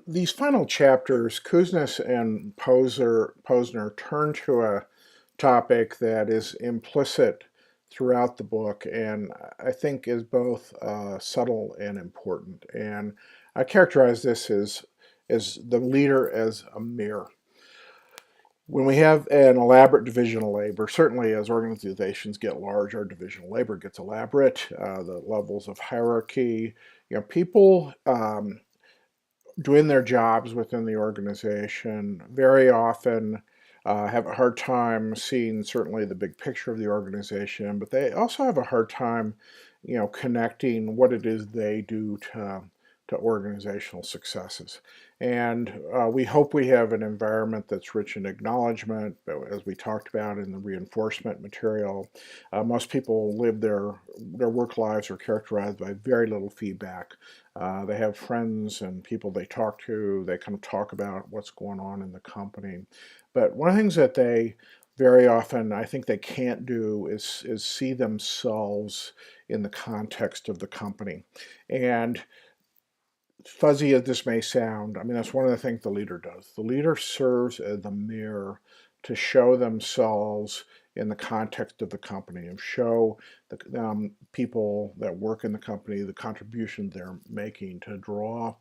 These final chapters, Kouzes and Posner turn to a topic that is implicit throughout the book and I think is both subtle and important. And I characterize this as the leader as a mirror. When we have an elaborate division of labor, certainly as organizations get large, our division of labor gets elaborate, the levels of hierarchy, people doing their jobs within the organization very often have a hard time seeing certainly the big picture of the organization, but they also have a hard time, connecting what it is they do to organizational successes. And we hope we have an environment that's rich in acknowledgement, but as we talked about in the reinforcement material, most people live their work lives are characterized by very little feedback. They have friends and people they talk to. They kind of talk about what's going on in the company. But one of the things that they very often, I think they can't do is see themselves in the context of the company. And fuzzy as this may sound, I mean, that's one of the things the leader does. The leader serves as the mirror to show themselves in the context of the company and show the people that work in the company the contribution they're making to draw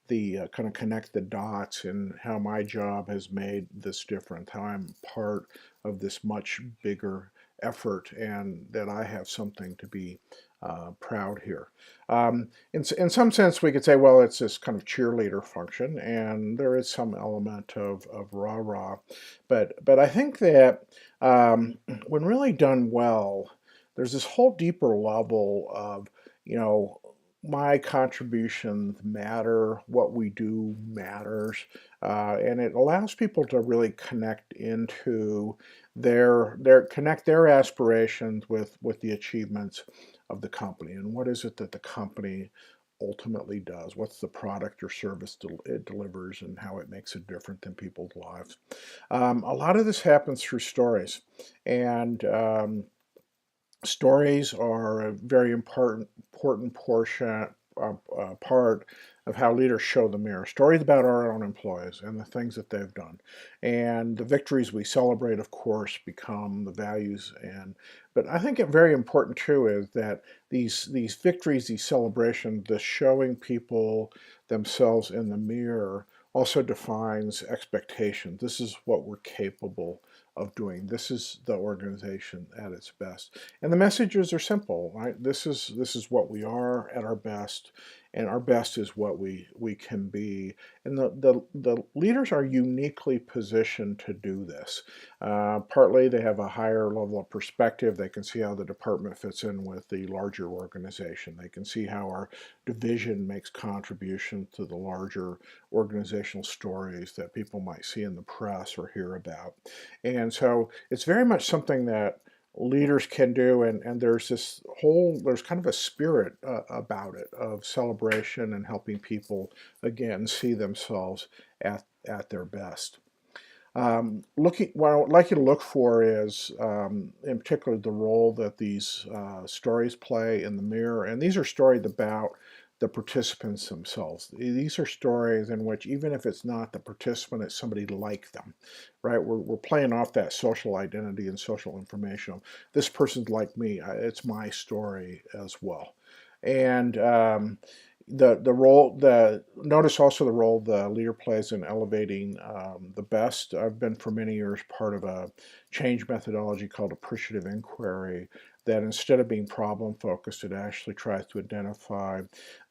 the kind of connect the dots in how my job has made this difference, how I'm part of this much bigger effort and that I have something to be proud here. In some sense, we could say, well, it's this kind of cheerleader function, and there is some element of rah-rah. But I think that when really done well, there's this whole deeper level of, you know, my contributions matter, what we do matters, and it allows people to really connect into their connect their aspirations with the achievements of the company and what is it that the company ultimately does, what's the product or service it delivers and how it makes it different than people's lives. A lot of this happens through stories, and stories are a very important portion, part of how leaders show the mirror. Stories about our own employees and the things that they've done, and the victories we celebrate, of course, become the values. And but I think it very important too is that these victories, these celebrations, the showing people themselves in the mirror also defines expectations. This is what we're capable of doing. This is the organization at its best. And the messages are simple, right? This is what we are at our best, and our best is what we can be. And the leaders are uniquely positioned to do this. Partly they have a higher level of perspective. They can see how the department fits in with the larger organization. They can see how our division makes contribution to the larger organizational stories that people might see in the press or hear about. And so it's very much something that leaders can do, and there's kind of a spirit about it of celebration and helping people again see themselves at their best. What I would like you to look for is, in particular, the role that these stories play in the mirror. And these are stories about the participants themselves. These are stories in which, even if it's not the participant, it's somebody like them, right? We're playing off that social identity and social information. This person's like me. It's my story as well. And the role the notice also the role the leader plays in elevating the best. I've been for many years part of a change methodology called appreciative inquiry that instead of being problem focused, it actually tries to identify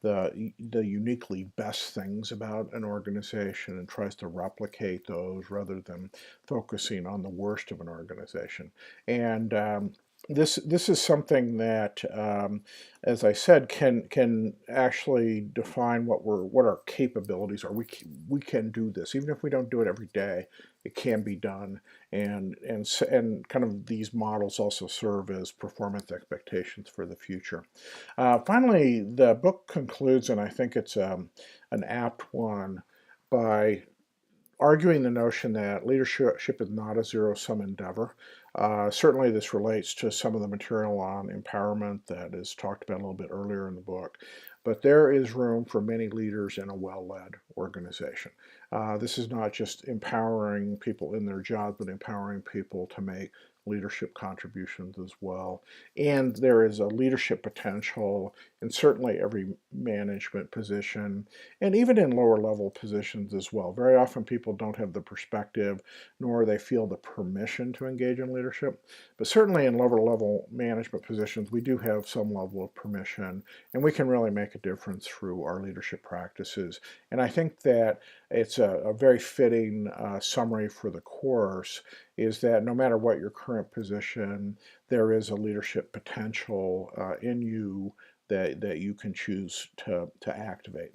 the uniquely best things about an organization and tries to replicate those rather than focusing on the worst of an organization. And this is something that, as I said, can actually define what our capabilities are. We can do this, even if we don't do it every day. It can be done, and kind of these models also serve as performance expectations for the future. Finally, the book concludes, and I think it's an apt one, by arguing the notion that leadership is not a zero-sum endeavor. Certainly, this relates to some of the material on empowerment that is talked about a little bit earlier in the book. But there is room for many leaders in a well-led organization. This is not just empowering people in their jobs, but empowering people to make leadership contributions as well. And there is a leadership potential in certainly every management position and even in lower level positions as well. Very often people don't have the perspective nor they feel the permission to engage in leadership. But certainly in lower level management positions, we do have some level of permission and we can really make a difference through our leadership practices. And I think that it's a very fitting summary for the course is that no matter what your current position, there is a leadership potential in you that you can choose to activate.